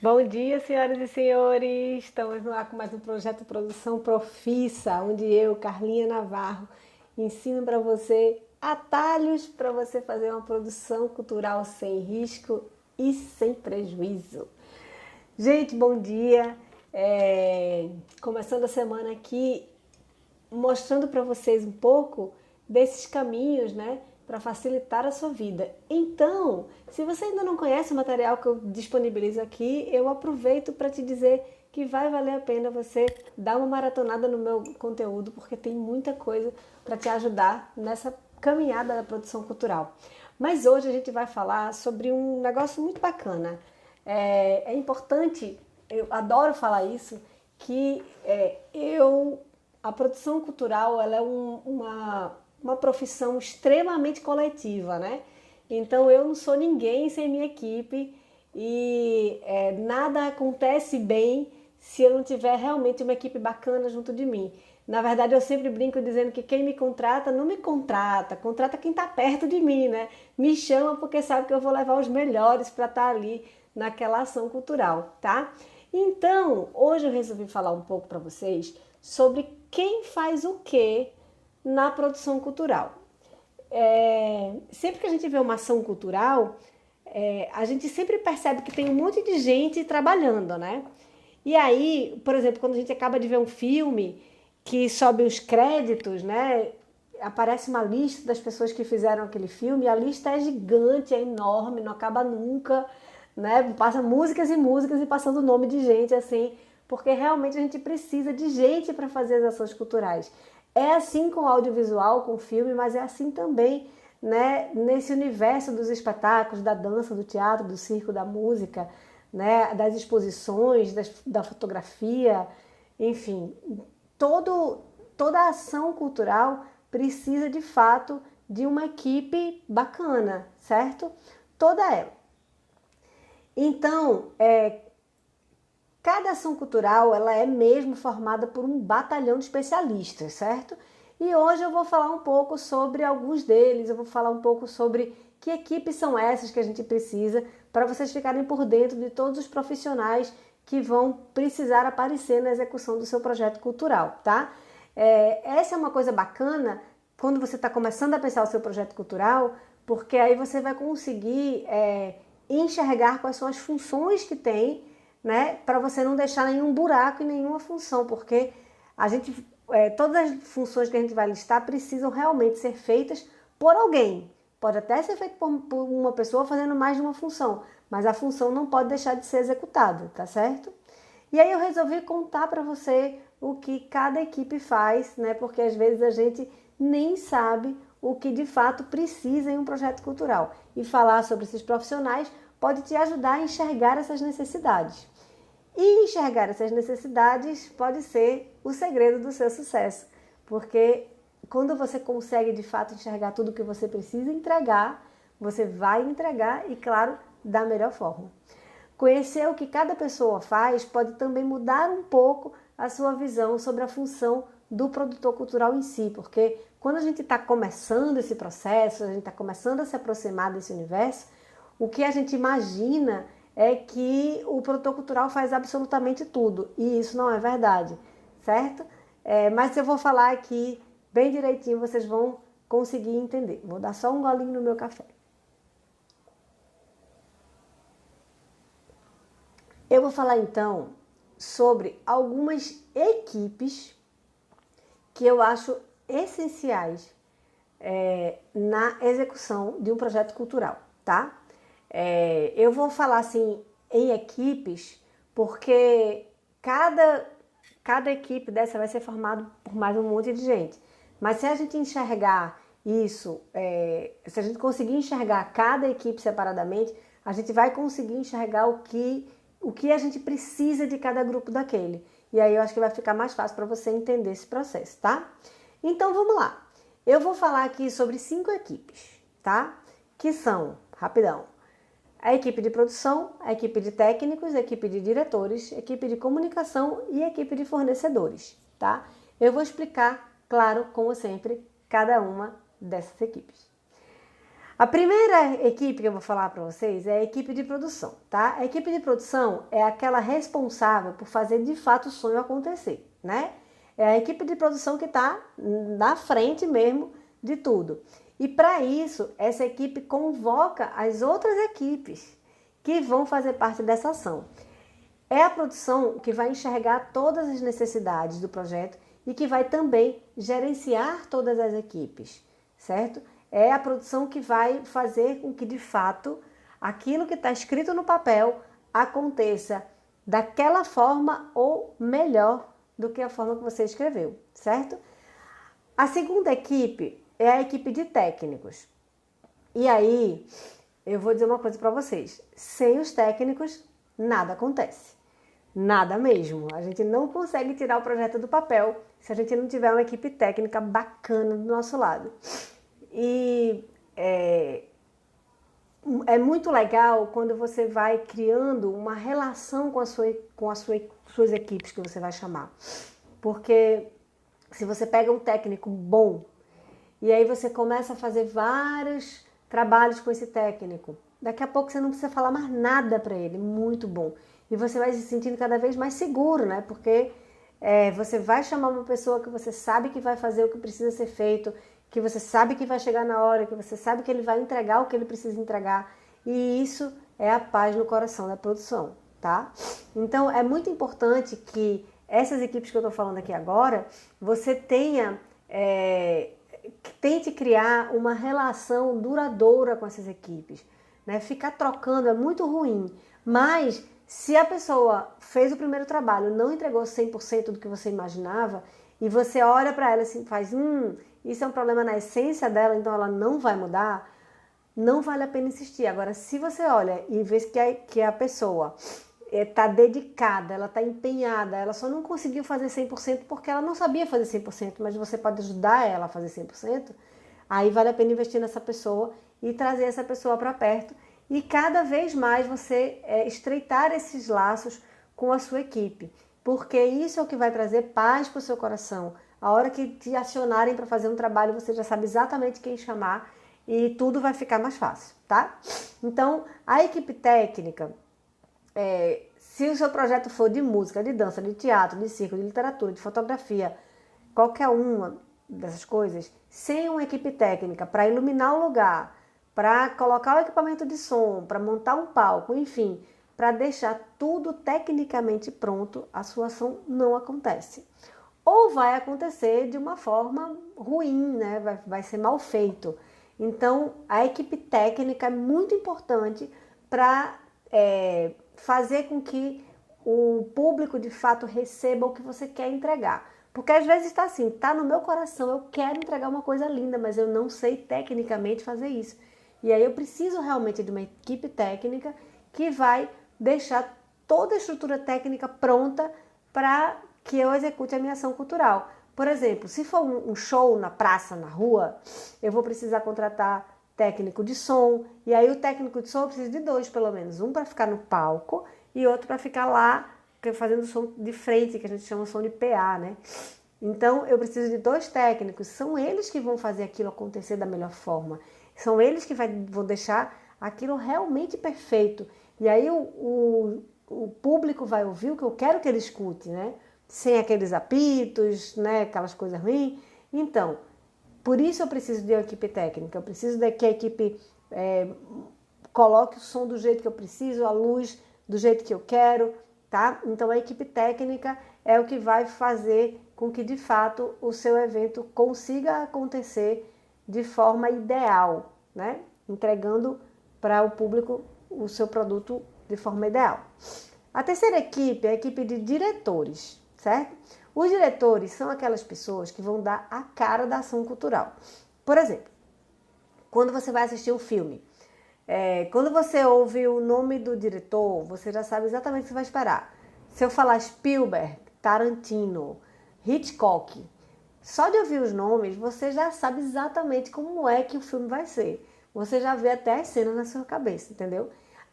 Bom dia, senhoras e senhores! Estamos no ar com mais um projeto Produção Profissa, onde eu, Carlinha Navarro, ensino para você atalhos para você fazer uma produção cultural sem risco e sem prejuízo. Gente, bom dia! Começando a semana aqui mostrando para vocês um pouco desses caminhos, né, para facilitar a sua vida. Então, se você ainda não conhece o material que eu disponibilizo aqui, eu aproveito para te dizer que vai valer a pena você dar uma maratonada no meu conteúdo, porque tem muita coisa para te ajudar nessa caminhada da produção cultural. Mas hoje a gente vai falar sobre um negócio muito bacana. É importante, eu adoro falar isso, que a produção cultural ela é uma profissão extremamente coletiva, né? Então eu não sou ninguém sem minha equipe e nada acontece bem se eu não tiver realmente uma equipe bacana junto de mim. Na verdade, eu sempre brinco dizendo que quem me contrata não me contrata, contrata quem está perto de mim, né? Me chama porque sabe que eu vou levar os melhores para estar ali naquela ação cultural, tá? Então, hoje eu resolvi falar um pouco para vocês sobre quem faz o que na produção cultural. Sempre que a gente vê uma ação cultural, a gente sempre percebe que tem um monte de gente trabalhando, né? E aí, por exemplo, quando a gente acaba de ver um filme que sobe os créditos, né? Aparece uma lista das pessoas que fizeram aquele filme, e a lista é gigante, é enorme, não acaba nunca, né? Passa músicas e músicas e passando o nome de gente assim, porque realmente a gente precisa de gente para fazer as ações culturais. É assim com o audiovisual, com o filme, mas é assim também, né, nesse universo dos espetáculos, da dança, do teatro, do circo, da música, né, das exposições, da fotografia, enfim, todo, toda a ação cultural precisa de fato de uma equipe bacana, certo? Toda ela. Então, cada ação cultural ela é mesmo formada por um batalhão de especialistas, certo? E hoje eu vou falar um pouco sobre alguns deles, eu vou falar um pouco sobre que equipes são essas que a gente precisa para vocês ficarem por dentro de todos os profissionais que vão precisar aparecer na execução do seu projeto cultural, tá? Essa é uma coisa bacana quando você está começando a pensar o seu projeto cultural, porque aí você vai conseguir enxergar quais são as funções que tem, né, para você não deixar nenhum buraco em nenhuma função, porque todas as funções que a gente vai listar precisam realmente ser feitas por alguém. Pode até ser feito por uma pessoa fazendo mais de uma função, mas a função não pode deixar de ser executada, tá certo? E aí eu resolvi contar para você o que cada equipe faz, né, porque às vezes a gente nem sabe o que de fato precisa em um projeto cultural. E falar sobre esses profissionais pode te ajudar a enxergar essas necessidades. E enxergar essas necessidades pode ser o segredo do seu sucesso, porque quando você consegue de fato enxergar tudo o que você precisa entregar, você vai entregar e, claro, da melhor forma. Conhecer o que cada pessoa faz pode também mudar um pouco a sua visão sobre a função do produtor cultural em si, porque quando a gente está começando esse processo, a gente está começando a se aproximar desse universo, o que a gente imagina é que o produtor cultural faz absolutamente tudo, e isso não é verdade, certo? Mas eu vou falar aqui bem direitinho, vocês vão conseguir entender. Vou dar só um golinho no meu café. Eu vou falar então sobre algumas equipes que eu acho essenciais na execução de um projeto cultural, tá? Eu vou falar assim em equipes porque cada equipe dessa vai ser formada por mais um monte de gente. Mas se a gente enxergar isso, se a gente conseguir enxergar cada equipe separadamente, a gente vai conseguir enxergar o que a gente precisa de cada grupo daquele. E aí eu acho que vai ficar mais fácil para você entender esse processo, tá? Então vamos lá. Eu vou falar aqui sobre 5 equipes, tá? Que são, rapidão, a equipe de produção, a equipe de técnicos, a equipe de diretores, a equipe de comunicação e a equipe de fornecedores, tá? Eu vou explicar, claro, como sempre, cada uma dessas equipes. A primeira equipe que eu vou falar para vocês é a equipe de produção, tá? A equipe de produção é aquela responsável por fazer de fato o sonho acontecer, né? É a equipe de produção que está na frente mesmo de tudo. E para isso, essa equipe convoca as outras equipes que vão fazer parte dessa ação. É a produção que vai enxergar todas as necessidades do projeto e que vai também gerenciar todas as equipes, certo? É a produção que vai fazer com que, de fato, aquilo que está escrito no papel aconteça daquela forma ou melhor do que a forma que você escreveu, certo? A segunda equipe é a equipe de técnicos. E aí, eu vou dizer uma coisa para vocês. Sem os técnicos, nada acontece. Nada mesmo. A gente não consegue tirar o projeto do papel se a gente não tiver uma equipe técnica bacana do nosso lado. E é muito legal quando você vai criando uma relação com suas equipes que você vai chamar. Porque se você pega um técnico bom e aí você começa a fazer vários trabalhos com esse técnico, daqui a pouco você não precisa falar mais nada para ele, muito bom. E você vai se sentindo cada vez mais seguro, né? Porque você vai chamar uma pessoa que você sabe que vai fazer o que precisa ser feito, que você sabe que vai chegar na hora, que você sabe que ele vai entregar o que ele precisa entregar. E isso é a paz no coração da produção, tá? Então, é muito importante que essas equipes que eu estou falando aqui agora, você tente criar uma relação duradoura com essas equipes, né? Ficar trocando é muito ruim, mas se a pessoa fez o primeiro trabalho, não entregou 100% do que você imaginava, e você olha para ela assim, faz, isso é um problema na essência dela, então ela não vai mudar, não vale a pena insistir. Agora, se você olha e vê que a pessoa está dedicada, ela está empenhada, ela só não conseguiu fazer 100% porque ela não sabia fazer 100%, mas você pode ajudar ela a fazer 100%, aí vale a pena investir nessa pessoa e trazer essa pessoa para perto e cada vez mais você estreitar esses laços com a sua equipe, porque isso é o que vai trazer paz para o seu coração. A hora que te acionarem para fazer um trabalho, você já sabe exatamente quem chamar e tudo vai ficar mais fácil, tá? Então, a equipe técnica, se o seu projeto for de música, de dança, de teatro, de circo, de literatura, de fotografia, qualquer uma dessas coisas, sem uma equipe técnica para iluminar o lugar, para colocar o equipamento de som, para montar um palco, enfim, para deixar tudo tecnicamente pronto, a sua ação não acontece. Ou vai acontecer de uma forma ruim, né? Vai ser mal feito. Então, a equipe técnica é muito importante para fazer com que o público de fato receba o que você quer entregar. Porque às vezes está assim, está no meu coração, eu quero entregar uma coisa linda, mas eu não sei tecnicamente fazer isso. E aí eu preciso realmente de uma equipe técnica que vai deixar toda a estrutura técnica pronta para que eu execute a minha ação cultural. Por exemplo, se for um show na praça, na rua, eu vou precisar contratar técnico de som, e aí o técnico de som eu preciso de 2 pelo menos, um para ficar no palco e outro para ficar lá fazendo som de frente, que a gente chama som de PA, né? Então eu preciso de 2 técnicos, são eles que vão fazer aquilo acontecer da melhor forma, são eles que vão deixar aquilo realmente perfeito, e aí o público vai ouvir o que eu quero que ele escute, né? Sem aqueles apitos, né? Aquelas coisas ruins. Então, por isso eu preciso de uma equipe técnica, eu preciso de que a equipe coloque o som do jeito que eu preciso, a luz do jeito que eu quero, tá? Então a equipe técnica é o que vai fazer com que de fato o seu evento consiga acontecer de forma ideal, né? Entregando para o público o seu produto de forma ideal. A terceira equipe é a equipe de diretores, certo? Os diretores são aquelas pessoas que vão dar a cara da ação cultural. Por exemplo, quando você vai assistir um filme, quando você ouve o nome do diretor, você já sabe exatamente o que você vai esperar. Se eu falar Spielberg, Tarantino, Hitchcock, só de ouvir os nomes, você já sabe exatamente como é que o filme vai ser. Você já vê até as cenas na sua cabeça, entendeu?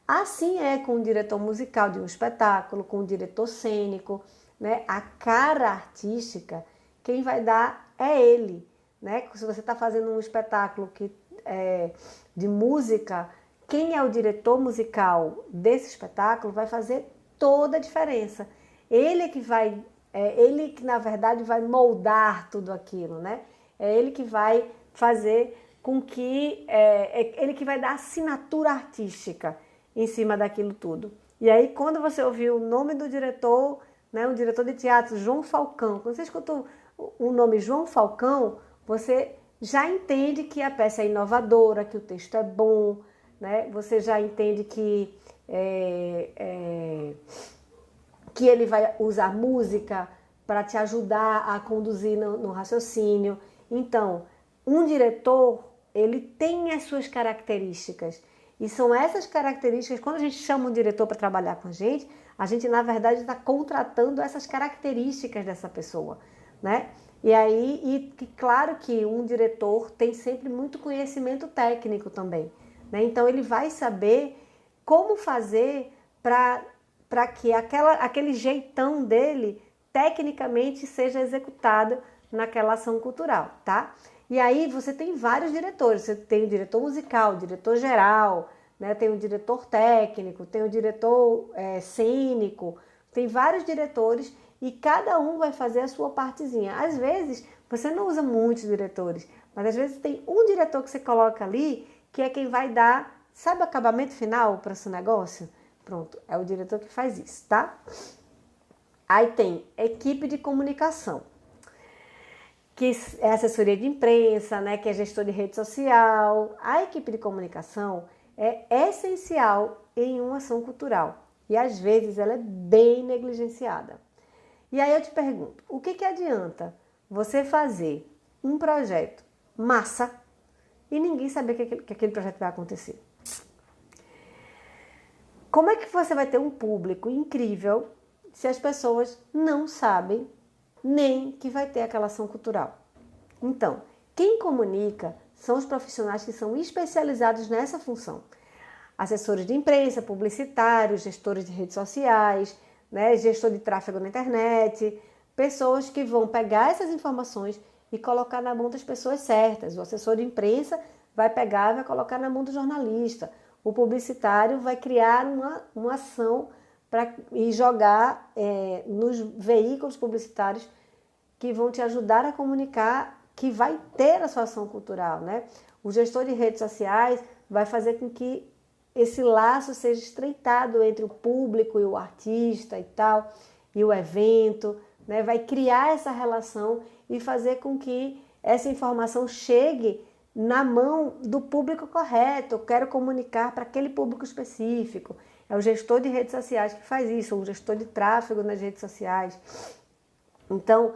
Assim é com o diretor musical de um espetáculo, com o diretor cênico, né? A cara artística, quem vai dar é ele, né? Se você está fazendo um espetáculo que de música, quem é o diretor musical desse espetáculo vai fazer toda a diferença. Ele que na verdade vai moldar tudo aquilo, né? É ele que vai fazer com que, ele que vai dar assinatura artística em cima daquilo tudo. E aí quando você ouvir o nome do diretor, né, um diretor de teatro, João Falcão, quando você escuta o nome João Falcão, você já entende que a peça é inovadora, que o texto é bom, né? Você já entende que ele vai usar música para te ajudar a conduzir no raciocínio. Então, um diretor, ele tem as suas características. E são essas características, quando a gente chama um diretor para trabalhar com a gente na verdade está contratando essas características dessa pessoa, né? E aí, claro que um diretor tem sempre muito conhecimento técnico também, né? Então ele vai saber como fazer para que aquele jeitão dele tecnicamente seja executado naquela ação cultural, tá? E aí você tem vários diretores, você tem o diretor musical, o diretor geral, né? Tem o diretor técnico, tem o diretor cênico, tem vários diretores e cada um vai fazer a sua partezinha. Às vezes você não usa muitos diretores, mas às vezes tem um diretor que você coloca ali que é quem vai dar, sabe, o acabamento final para o seu negócio? Pronto, é o diretor que faz isso, tá? Aí tem equipe de comunicação, que é assessoria de imprensa, né, que é gestor de rede social. A equipe de comunicação é essencial em uma ação cultural e às vezes ela é bem negligenciada. E aí eu te pergunto, o que adianta você fazer um projeto massa e ninguém saber que aquele projeto vai acontecer? Como é que você vai ter um público incrível se as pessoas não sabem nem que vai ter aquela ação cultural? Então, quem comunica são os profissionais que são especializados nessa função. Assessores de imprensa, publicitários, gestores de redes sociais, né, gestor de tráfego na internet, pessoas que vão pegar essas informações e colocar na mão das pessoas certas. O assessor de imprensa vai pegar e vai colocar na mão do jornalista. O publicitário vai criar uma ação e jogar nos veículos publicitários que vão te ajudar a comunicar que vai ter a sua ação cultural, né? O gestor de redes sociais vai fazer com que esse laço seja estreitado entre o público e o artista e tal, e o evento, né? Vai criar essa relação e fazer com que essa informação chegue na mão do público correto. Eu quero comunicar para aquele público específico. É o gestor de redes sociais que faz isso, ou o gestor de tráfego nas redes sociais. Então,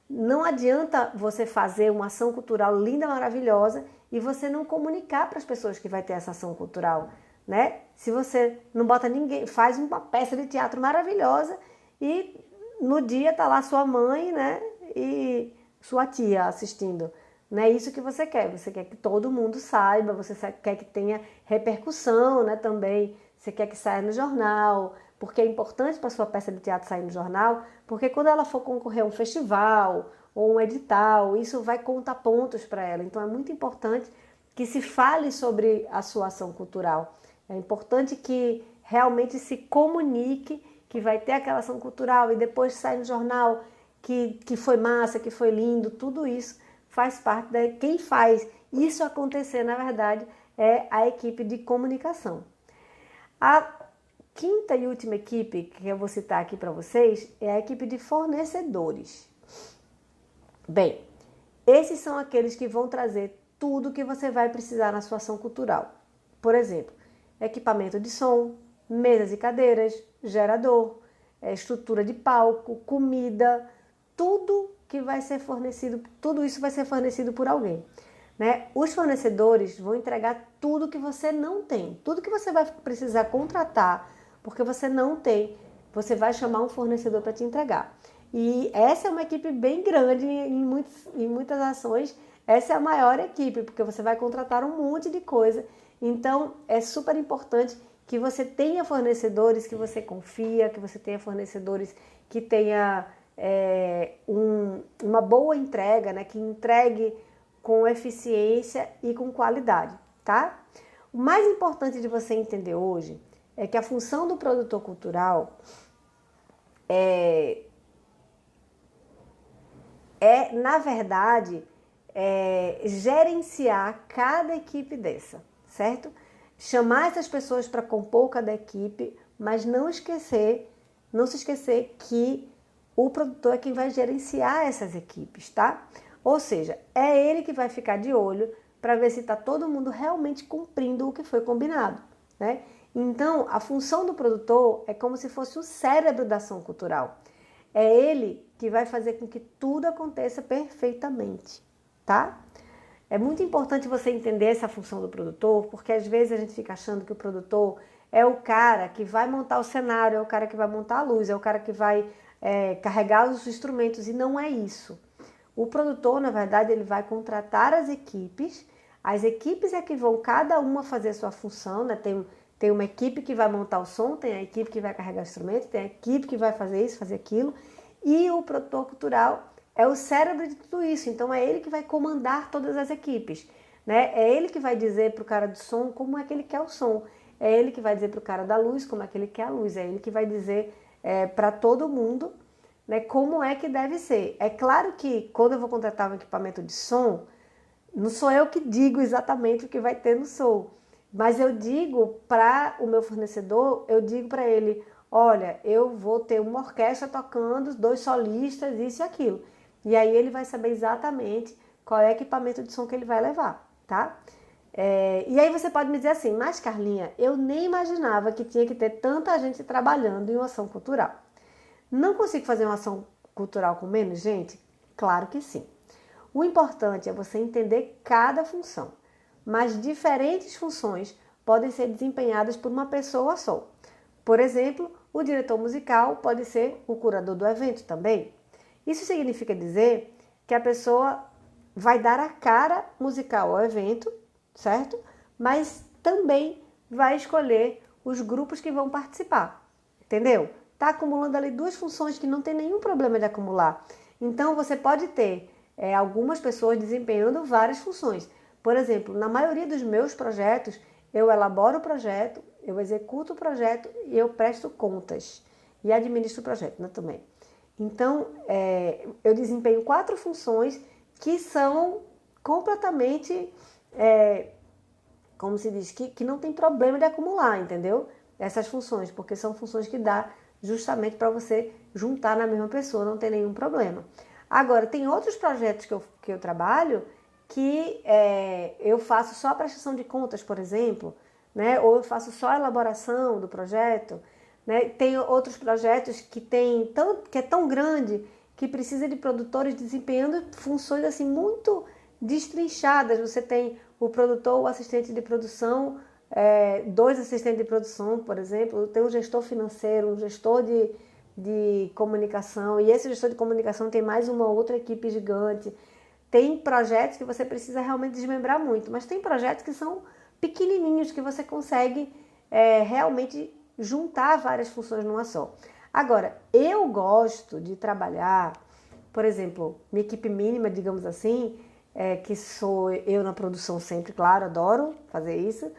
não adianta você fazer uma ação cultural linda, maravilhosa e você não comunicar para as pessoas que vai ter essa ação cultural, né? Se você não bota ninguém, faz uma peça de teatro maravilhosa e no dia tá lá sua mãe, né? E sua tia assistindo. Não é isso que você quer. Você quer que todo mundo saiba, você quer que tenha repercussão, né? Também você quer que saia no jornal, porque é importante para sua peça de teatro sair no jornal, porque quando ela for concorrer a um festival ou um edital, isso vai contar pontos para ela. Então é muito importante que se fale sobre a sua ação cultural. É importante que realmente se comunique que vai ter aquela ação cultural e depois sai no jornal que foi massa, que foi lindo. Tudo isso faz parte de quem faz isso acontecer, na verdade, é a equipe de comunicação. A quinta e última equipe que eu vou citar aqui para vocês é a equipe de fornecedores. Bem, esses são aqueles que vão trazer tudo que você vai precisar na sua ação cultural. Por exemplo, equipamento de som, mesas e cadeiras, gerador, estrutura de palco, comida, tudo que vai ser fornecido, tudo isso vai ser fornecido por alguém, né? Os fornecedores vão entregar tudo que você não tem, tudo que você vai precisar contratar, porque você não tem, você vai chamar um fornecedor para te entregar. E essa é uma equipe bem grande em muitas ações, essa é a maior equipe, porque você vai contratar um monte de coisa. Então, é super importante que você tenha fornecedores que você confia, que você tenha fornecedores que tenha uma boa entrega, né? Que entregue com eficiência e com qualidade, tá? O mais importante de você entender hoje é que a função do produtor cultural na verdade, gerenciar cada equipe dessa, certo? Chamar essas pessoas para compor cada equipe, mas não se esquecer que o produtor é quem vai gerenciar essas equipes, tá? Ou seja, é ele que vai ficar de olho para ver se está todo mundo realmente cumprindo o que foi combinado, né? Então, a função do produtor é como se fosse o cérebro da ação cultural. É ele que vai fazer com que tudo aconteça perfeitamente, tá? É muito importante você entender essa função do produtor, porque às vezes a gente fica achando que o produtor é o cara que vai montar o cenário, é o cara que vai montar a luz, é o cara que vai carregar os instrumentos, e não é isso. O produtor, na verdade, ele vai contratar as equipes é que vão cada uma fazer a sua função, né? Tem uma equipe que vai montar o som, tem a equipe que vai carregar o instrumento, tem a equipe que vai fazer isso, fazer aquilo, e o produtor cultural é o cérebro de tudo isso, então é ele que vai comandar todas as equipes, né? É ele que vai dizer para o cara do som como é que ele quer o som, é ele que vai dizer para o cara da luz como é que ele quer a luz, é ele que vai dizer para todo mundo, né, como é que deve ser. É claro que quando eu vou contratar um equipamento de som, não sou eu que digo exatamente o que vai ter no som, mas eu digo para o meu fornecedor, eu digo para ele, olha, eu vou ter uma orquestra tocando, 2 solistas, isso e aquilo. E aí ele vai saber exatamente qual é o equipamento de som que ele vai levar, tá? E aí você pode me dizer assim, mas Carlinha, eu nem imaginava que tinha que ter tanta gente trabalhando em uma ação cultural. Não consigo fazer uma ação cultural com menos gente? Claro que sim. O importante é você entender cada função, mas diferentes funções podem ser desempenhadas por uma pessoa só. Por exemplo, o diretor musical pode ser o curador do evento também. Isso significa dizer que a pessoa vai dar a cara musical ao evento, certo? Mas também vai escolher os grupos que vão participar, entendeu? Está acumulando ali 2 funções que não tem nenhum problema de acumular. Então, você pode ter algumas pessoas desempenhando várias funções. Por exemplo, na maioria dos meus projetos, eu elaboro o projeto, eu executo o projeto e eu presto contas. E administro o projeto, né, também. Então, eu desempenho 4 funções que são completamente, como se diz, que não tem problema de acumular, entendeu? Essas funções, porque são funções que dá justamente para você juntar na mesma pessoa, não tem nenhum problema. Agora, tem outros projetos que eu trabalho que eu faço só a prestação de contas, por exemplo, né? Ou eu faço só a elaboração do projeto, né? Tem outros projetos que é tão grande que precisa de produtores desempenhando funções assim muito destrinchadas. Você tem o produtor, o assistente de produção, 2 assistentes de produção, por exemplo, tem um gestor financeiro, um gestor de comunicação, e esse gestor de comunicação tem mais uma outra equipe gigante. Tem projetos que você precisa realmente desmembrar muito, mas tem projetos que são pequenininhos, que você consegue realmente juntar várias funções numa só. Agora, eu gosto de trabalhar, por exemplo, minha equipe mínima, digamos assim, que sou eu na produção sempre, claro, adoro fazer isso,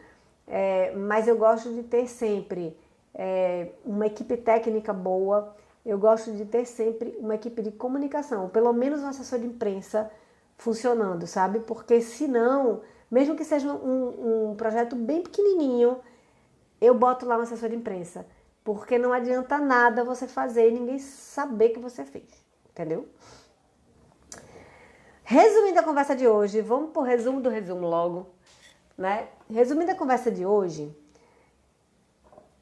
mas eu gosto de ter sempre uma equipe técnica boa, eu gosto de ter sempre uma equipe de comunicação, pelo menos um assessor de imprensa funcionando, sabe? Porque senão, mesmo que seja um projeto bem pequenininho, eu boto lá um assessor de imprensa, porque não adianta nada você fazer e ninguém saber que você fez, entendeu? Resumindo a conversa de hoje, vamos pro resumo do resumo logo, né? Resumindo a conversa de hoje,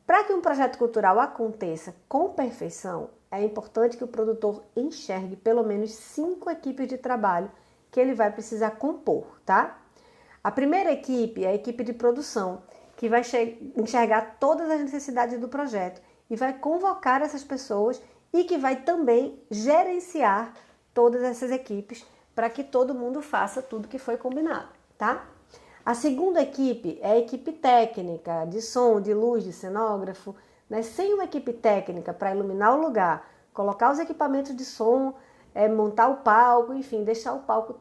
para que um projeto cultural aconteça com perfeição, é importante que o produtor enxergue pelo menos 5 equipes de trabalho que ele vai precisar compor, tá? A primeira equipe é a equipe de produção, que vai enxergar todas as necessidades do projeto e vai convocar essas pessoas e que vai também gerenciar todas essas equipes para que todo mundo faça tudo que foi combinado, tá? A segunda equipe é a equipe técnica, de som, de luz, de cenógrafo, né? Sem uma equipe técnica para iluminar o lugar, colocar os equipamentos de som, montar o palco, enfim, deixar o palco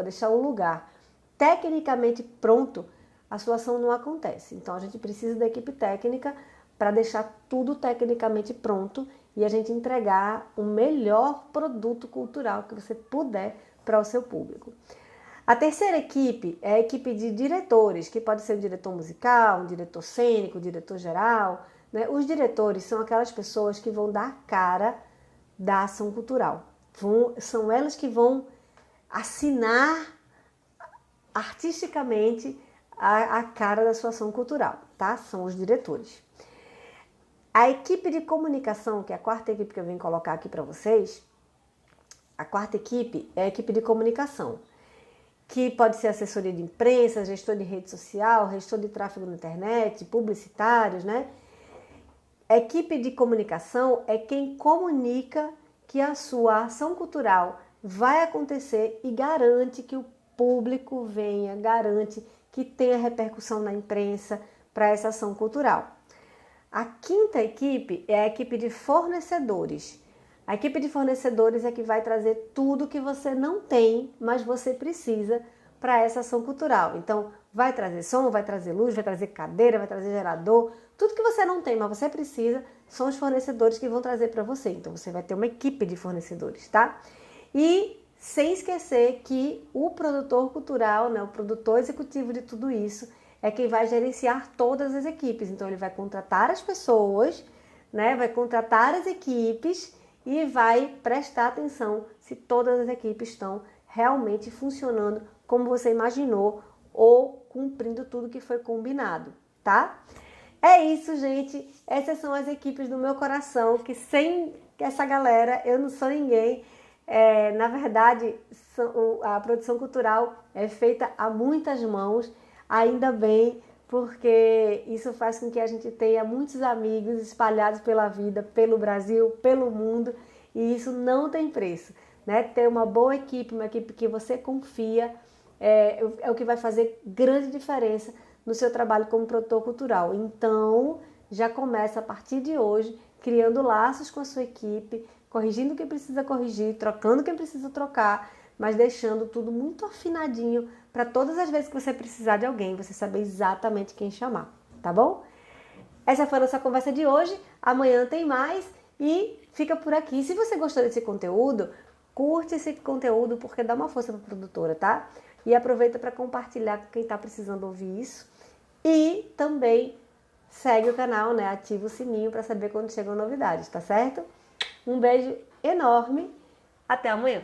deixar o lugar tecnicamente pronto, a sua ação não acontece. Então a gente precisa da equipe técnica para deixar tudo tecnicamente pronto e a gente entregar o melhor produto cultural que você puder para o seu público. A terceira equipe é a equipe de diretores, que pode ser um diretor musical, um diretor cênico, um diretor geral, né? Os diretores são aquelas pessoas que vão dar cara da ação cultural. São elas que vão assinar artisticamente a cara da sua ação cultural, tá? São os diretores. A equipe de comunicação, que é a quarta equipe que eu venho colocar aqui para vocês, a quarta equipe é a equipe de comunicação, que pode ser assessoria de imprensa, gestor de rede social, gestor de tráfego na internet, publicitários, né? A equipe de comunicação é quem comunica que a sua ação cultural vai acontecer e garante que o público venha, garante que tenha repercussão na imprensa para essa ação cultural. A quinta equipe é a equipe de fornecedores. A equipe de fornecedores é que vai trazer tudo que você não tem, mas você precisa para essa ação cultural. Então, vai trazer som, vai trazer luz, vai trazer cadeira, vai trazer gerador. Tudo que você não tem, mas você precisa, são os fornecedores que vão trazer para você. Então, você vai ter uma equipe de fornecedores, tá? E sem esquecer que o produtor cultural, né, o produtor executivo de tudo isso, é quem vai gerenciar todas as equipes. Então, ele vai contratar as pessoas, né, vai contratar as equipes e vai prestar atenção se todas as equipes estão realmente funcionando como você imaginou ou cumprindo tudo que foi combinado, tá? É isso, gente. Essas são as equipes do meu coração, que sem essa galera eu não sou ninguém. Na verdade, a produção cultural é feita a muitas mãos, ainda bem, porque isso faz com que a gente tenha muitos amigos espalhados pela vida, pelo Brasil, pelo mundo, e isso não tem preço, né? Ter uma boa equipe, uma equipe que você confia, é o que vai fazer grande diferença no seu trabalho como produtor cultural. Então, já começa a partir de hoje, criando laços com a sua equipe, corrigindo o que precisa corrigir, trocando o que precisa trocar, mas deixando tudo muito afinadinho para todas as vezes que você precisar de alguém, você saber exatamente quem chamar, tá bom? Essa foi a nossa conversa de hoje. Amanhã tem mais e fica por aqui. Se você gostou desse conteúdo, curte esse conteúdo porque dá uma força para a produtora, tá? E aproveita para compartilhar com quem está precisando ouvir isso. E também segue o canal, né? Ativa o sininho para saber quando chegam novidades, tá certo? Um beijo enorme. Até amanhã.